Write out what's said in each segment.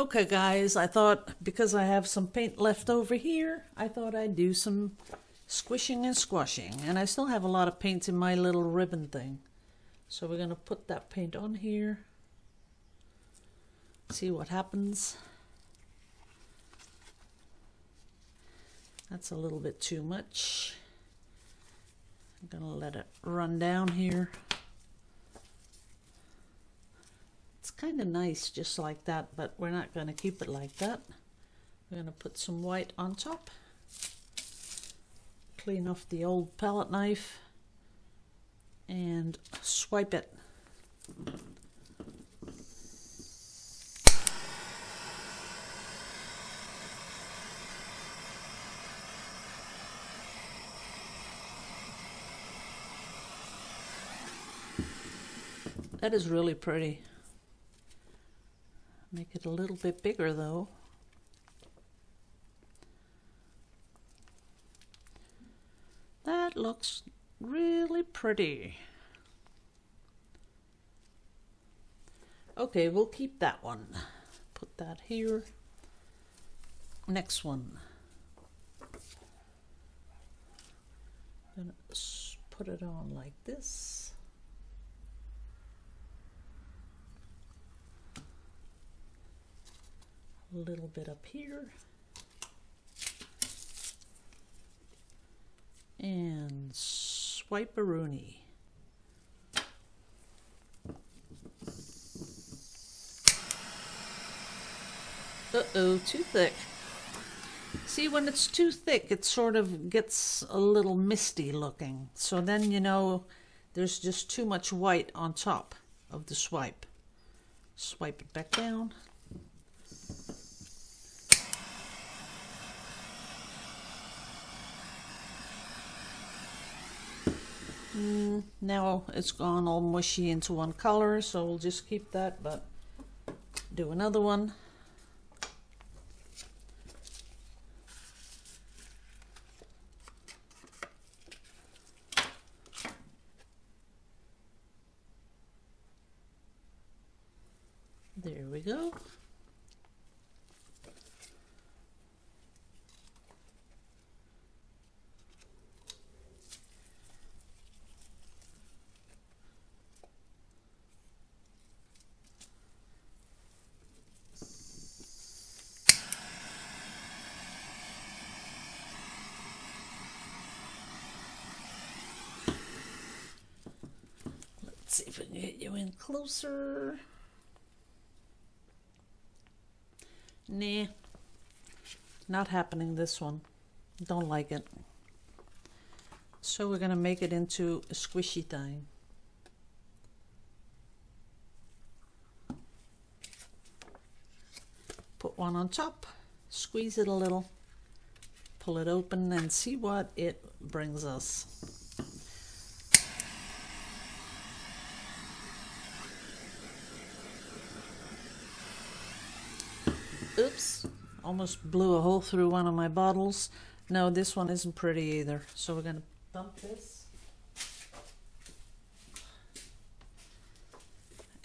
Okay guys, I thought because I have some paint left over here, I thought I'd do some squishing and squashing. And I still have a lot of paint in my little ribbon thing. So we're going to put that paint on here. See what happens. That's a little bit too much. I'm going to let it run down here. It's kind of nice just like that, but we're not going to keep it like that. We're going to put some white on top. Clean off the old palette knife and swipe it. That is really pretty. Make it a little bit bigger though. That looks really pretty. Okay, we'll keep that one. Put that here. Next one. I'm gonna put it on like this. A little bit up here. And swipe-a-rooney. Uh-oh, too thick. See, when it's too thick, it sort of gets a little misty looking. So then you know there's just too much white on top of the swipe. Swipe it back down. Now it's gone all mushy into one color, so we'll just keep that, but do another one. There we go. Let's see if we can get you in closer. Nah, not happening this one. Don't like it. So we're going to make it into a squishy thing. Put one on top, squeeze it a little, pull it open and see what it brings us. Oops, almost blew a hole through one of my bottles. No, this one isn't pretty either. So we're going to dump this.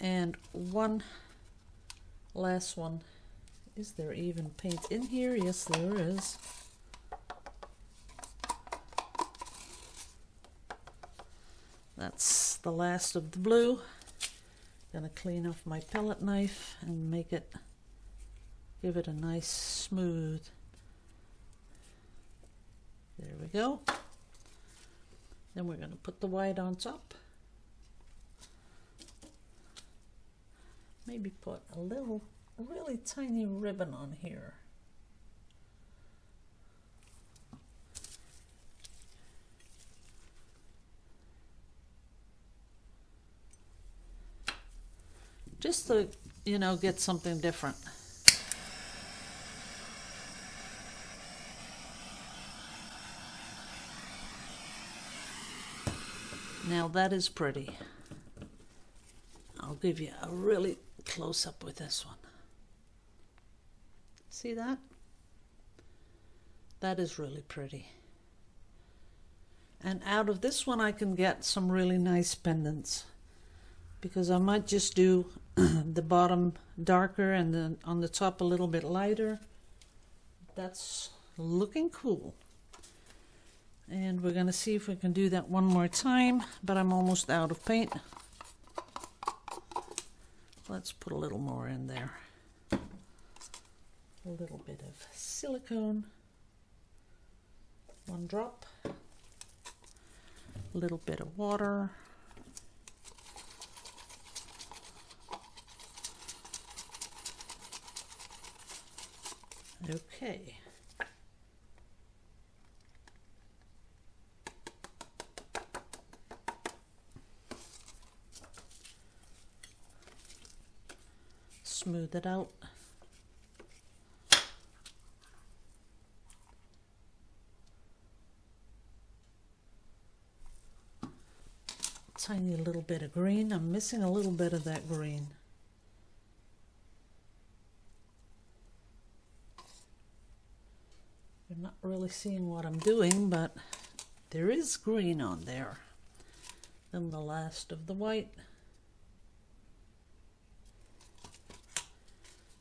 And one last one. Is there even paint in here? Yes, there is. That's the last of the blue. Gonna clean off my palette knife and make it, give it a nice smooth. There we go. Then we're gonna put the white on top. Maybe put a really tiny ribbon on here. Just to, you know, get something different. Now that is pretty. I'll give you a really close up with this one. See that? That is really pretty. And out of this one I can get some really nice pendants, because I might just do the bottom darker and then on the top a little bit lighter. That's looking cool. And we're going to see if we can do that one more time, but I'm almost out of paint. Let's put a little more in there. A little bit of silicone. 1 drop. A little bit of water. Okay. Smooth it out. Tiny little bit of green. I'm missing a little bit of that green. You're not really seeing what I'm doing, but there is green on there. Then the last of the white.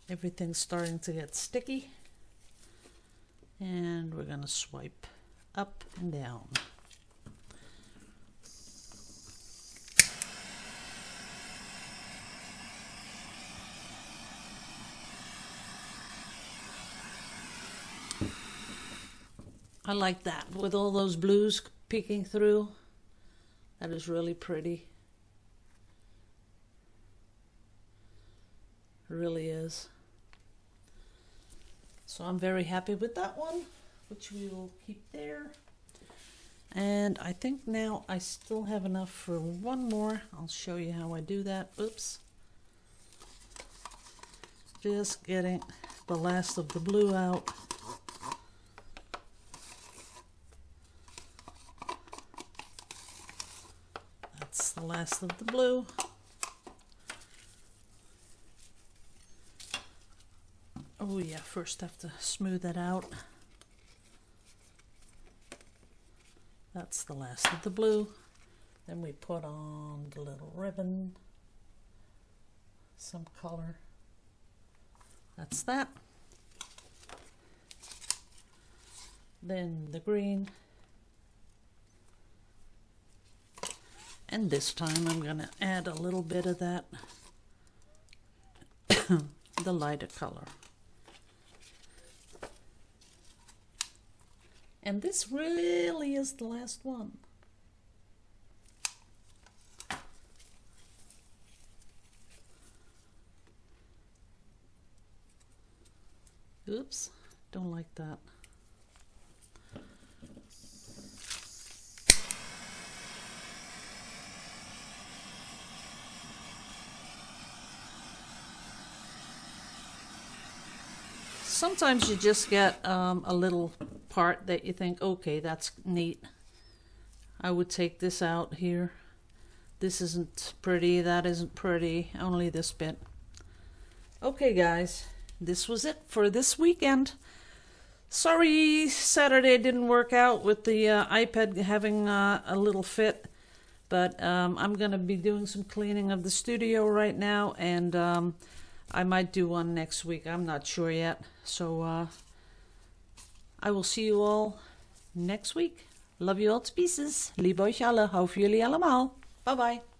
Everything's starting to get sticky. And we're going to swipe up and down. I like that with all those blues peeking through. That is really pretty. It really is. So I'm very happy with that one, which we will keep there. And I think now I still have enough for one more. I'll show you how I do that. Oops. Just getting the last of the blue out. That's the last of the blue. Oh yeah, first have to smooth that out. That's the last of the blue. Then we put on the little ribbon, some color. That's that. Then the green. And this time I'm going to add a little bit of that, the lighter color. And this really is the last one. Oops, don't like that. Sometimes you just get a little part that you think, okay, that's neat. I would take this out here. This isn't pretty, that isn't pretty, only this bit. Okay guys, this was it for this weekend. Sorry Saturday didn't work out with the iPad having a little fit, but I'm going to be doing some cleaning of the studio right now, and I might do one next week. I'm not sure yet. So I will see you all next week. Love you all to pieces. Liebe euch alle. Hou voor jullie allemaal. Bye bye.